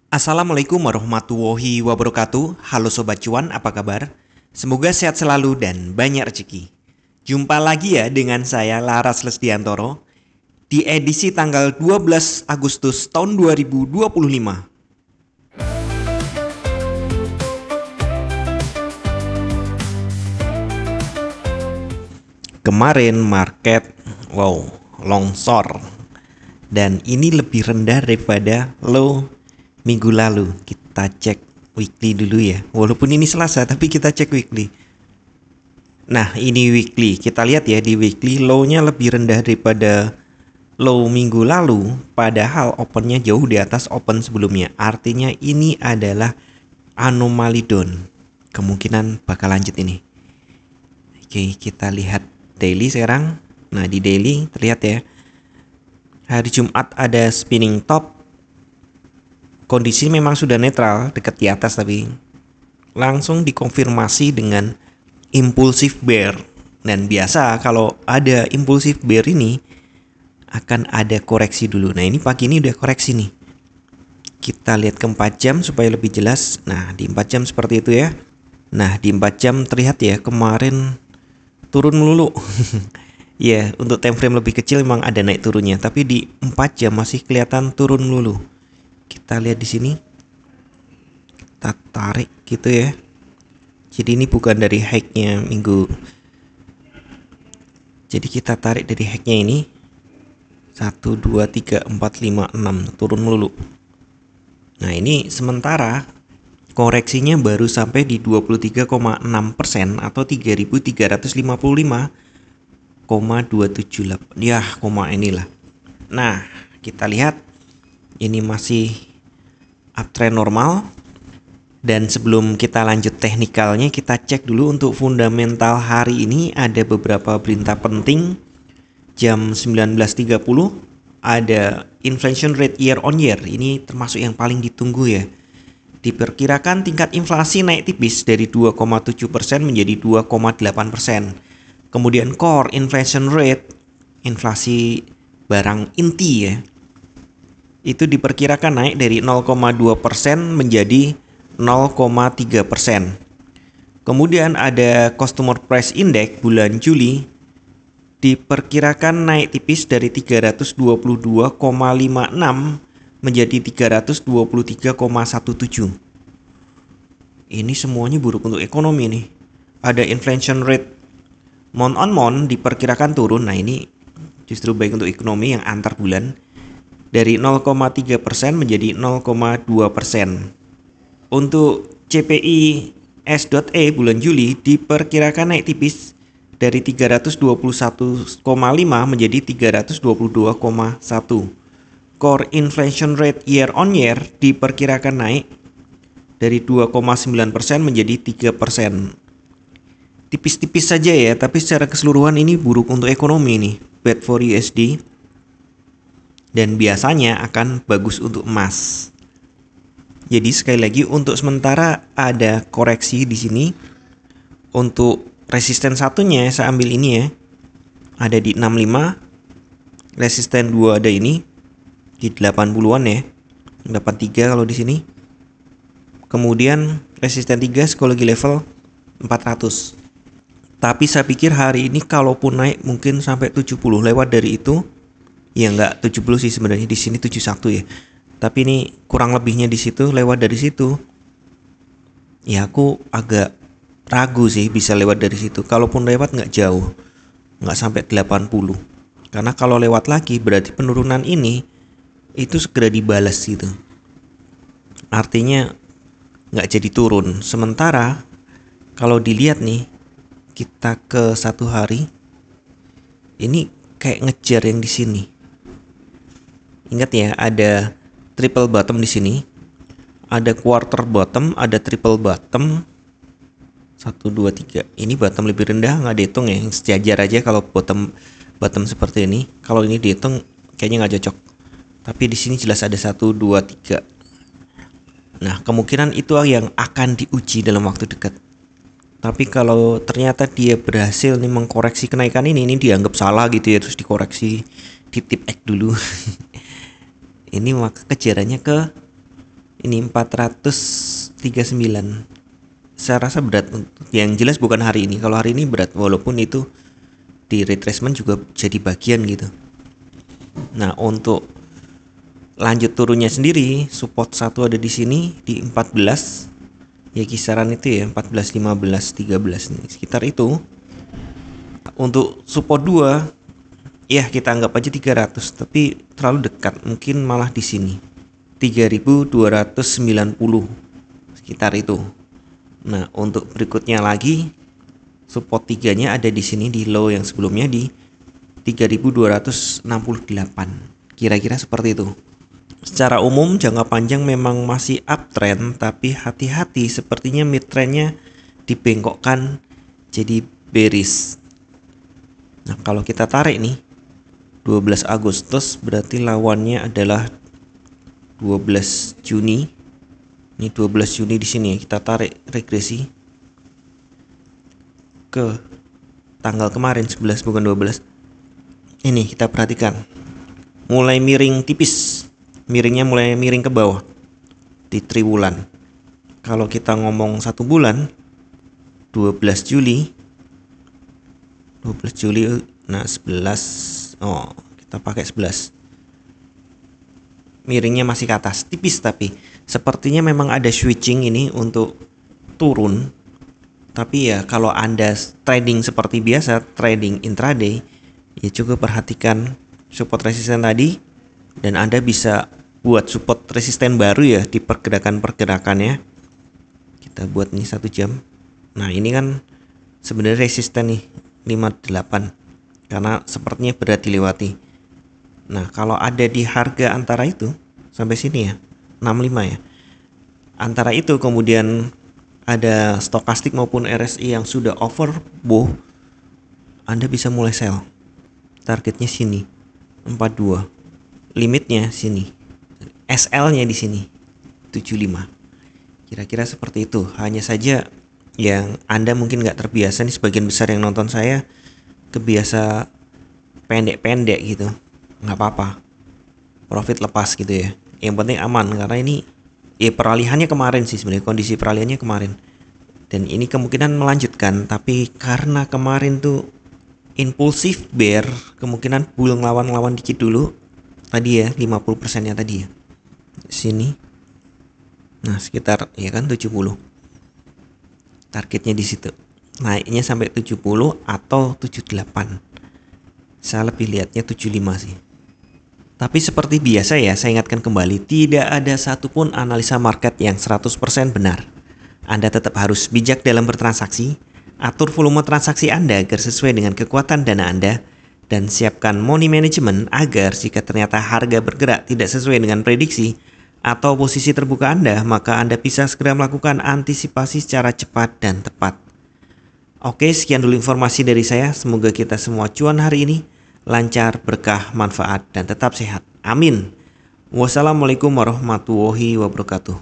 Assalamualaikum warahmatullahi wabarakatuh. Halo Sobat Cuan, apa kabar? Semoga sehat selalu dan banyak rezeki. Jumpa lagi ya dengan saya Laras Lesdiantoro di edisi tanggal 12 Agustus tahun 2025. Kemarin market longsor dan ini lebih rendah daripada low minggu lalu. Kita cek weekly dulu ya. Walaupun ini Selasa tapi kita cek weekly. Nah, ini weekly. Kita lihat ya di weekly low-nya lebih rendah daripada low minggu lalu, padahal opennya jauh di atas open sebelumnya. Artinya ini adalah anomali down. Kemungkinan bakal lanjut ini. Oke, kita lihat daily sekarang. Nah, di daily terlihat ya. Hari Jumat ada spinning top. Kondisi memang sudah netral, dekat di atas, tapi langsung dikonfirmasi dengan impulsif bear. Dan biasa kalau ada impulsif bear ini akan ada koreksi dulu. Nah, ini pagi ini udah koreksi nih. Kita lihat ke 4 jam supaya lebih jelas. Nah, di 4 jam seperti itu ya. Nah, di 4 jam terlihat ya kemarin turun melulu. Ya, untuk time frame lebih kecil memang ada naik turunnya, tapi di 4 jam masih kelihatan turun melulu. Kita lihat di sini. Kita tarik gitu ya. Jadi ini bukan dari high-nya minggu. Jadi kita tarik dari high-nya ini. 1, 2, 3, 4, 5, 6. Turun melulu. Nah, ini sementara koreksinya baru sampai di 23,6% atau 3.355,278. Ya, koma inilah. Nah, kita lihat ini masih uptrend normal. Dan sebelum kita lanjut teknikalnya, kita cek dulu untuk fundamental hari ini. Ada beberapa berita penting. Jam 19.30 ada inflation rate year on year. Ini termasuk yang paling ditunggu ya. Diperkirakan tingkat inflasi naik tipis dari 2,7% menjadi 2,8%. Kemudian core inflation rate, inflasi barang inti ya, itu diperkirakan naik dari 0,2% menjadi 0,3%. Kemudian ada Consumer Price Index bulan Juli diperkirakan naik tipis dari 322,56 menjadi 323,17. Ini semuanya buruk untuk ekonomi nih. Ada inflation rate month on month diperkirakan turun. Nah, ini justru baik untuk ekonomi yang antar bulan. Dari 0,3% menjadi 0,2%. Untuk CPI S.E bulan Juli diperkirakan naik tipis dari 321,5 menjadi 322,1. Core inflation rate year on year diperkirakan naik dari 2,9% menjadi 3%. Tipis-tipis saja ya, tapi secara keseluruhan ini buruk untuk ekonomi nih. Bad for USD. Dan biasanya akan bagus untuk emas. Jadi sekali lagi untuk sementara ada koreksi di sini. Untuk resisten satunya saya ambil ini ya. Ada di 65. Resisten 2 ada ini di 80-an ya. 83 kalau di sini. Kemudian resisten 3 psikologi level 400. Tapi saya pikir hari ini kalaupun naik mungkin sampai 70 lewat dari itu. Ya enggak 70 sih sebenarnya, di sini 71 ya. Tapi ini kurang lebihnya di situ, lewat dari situ. Ya aku agak ragu sih bisa lewat dari situ. Kalaupun lewat nggak jauh, nggak sampai 80. Karena kalau lewat lagi berarti penurunan ini itu segera dibalas gitu. Artinya nggak jadi turun. Sementara kalau dilihat nih, kita ke 1 hari, ini kayak ngejar yang di sini. Ingat ya, ada triple bottom di sini, ada quarter bottom, ada triple bottom. 1, 2, 3. Ini bottom lebih rendah, nggak dihitung ya. Sejajar aja kalau bottom seperti ini. Kalau ini dihitung kayaknya nggak cocok. Tapi di sini jelas ada 1, 2, 3. Nah, kemungkinan itu yang akan diuji dalam waktu dekat. Tapi kalau ternyata dia berhasil nih mengkoreksi kenaikan ini dianggap salah gitu ya, terus dikoreksi, tip X dulu. Ini maka kejarannya ke Ini 439. Saya rasa berat. Yang jelas bukan hari ini. Kalau hari ini berat, walaupun itu di retracement juga jadi bagian gitu. Nah, untuk lanjut turunnya sendiri, support 1 ada di sini di 14. Ya kisaran itu ya, 14, 15, 13 nih, sekitar itu. Untuk support 2, ya kita anggap aja 300, tapi terlalu dekat, mungkin malah di sini 3290 sekitar itu. Nah, untuk berikutnya lagi support 3-nya ada di sini di low yang sebelumnya di 3268. Kira-kira seperti itu. Secara umum jangka panjang memang masih uptrend, tapi hati-hati sepertinya midtrendnya dibengkokkan jadi bearish. Nah, kalau kita tarik nih 12 Agustus berarti lawannya adalah 12 Juni. Ini 12 Juni di sini ya. Kita tarik regresi ke tanggal kemarin 11 bukan 12. Ini kita perhatikan. Mulai miring tipis. Miringnya mulai miring ke bawah di triwulan. Kalau kita ngomong 1 bulan 12 Juli, nah 11, kita pakai 11. Miringnya masih ke atas, tipis, tapi sepertinya memang ada switching ini untuk turun. Tapi ya kalau Anda trading seperti biasa, trading intraday, ya cukup perhatikan support resisten tadi, dan Anda bisa buat support resisten baru ya di pergerakan-pergerakannya. Kita buat nih 1 jam. Nah, ini kan sebenarnya resisten nih 58 karena sepertinya berat dilewati. Nah, kalau ada di harga antara itu sampai sini ya 65 ya. Antara itu kemudian ada stokastik maupun RSI yang sudah overbought, Anda bisa mulai sell. Targetnya sini 42. Limitnya sini. SL-nya di sini 75. Kira-kira seperti itu. Hanya saja yang Anda mungkin nggak terbiasa nih, sebagian besar yang nonton saya kebiasa pendek-pendek gitu. Nggak apa-apa. Profit lepas gitu ya. Yang penting aman karena ini peralihannya kemarin sih sebenarnya, kondisi peralihannya kemarin. Dan ini kemungkinan melanjutkan, tapi karena kemarin tuh impulsif bear, kemungkinan bull ngelawan-ngelawan dikit dulu. Tadi ya 50%-nya tadi ya. Sini. Nah, sekitar ya kan 70. Targetnya di situ. Naiknya sampai 70 atau 78. Saya lebih lihatnya 75 sih. Tapi seperti biasa ya, saya ingatkan kembali, tidak ada satupun analisa market yang 100% benar. Anda tetap harus bijak dalam bertransaksi, atur volume transaksi Anda agar sesuai dengan kekuatan dana Anda, dan siapkan money management agar jika ternyata harga bergerak tidak sesuai dengan prediksi atau posisi terbuka Anda, maka Anda bisa segera melakukan antisipasi secara cepat dan tepat. Oke, sekian dulu informasi dari saya. Semoga kita semua cuan hari ini, lancar, berkah, manfaat, dan tetap sehat. Amin. Wassalamualaikum warahmatullahi wabarakatuh.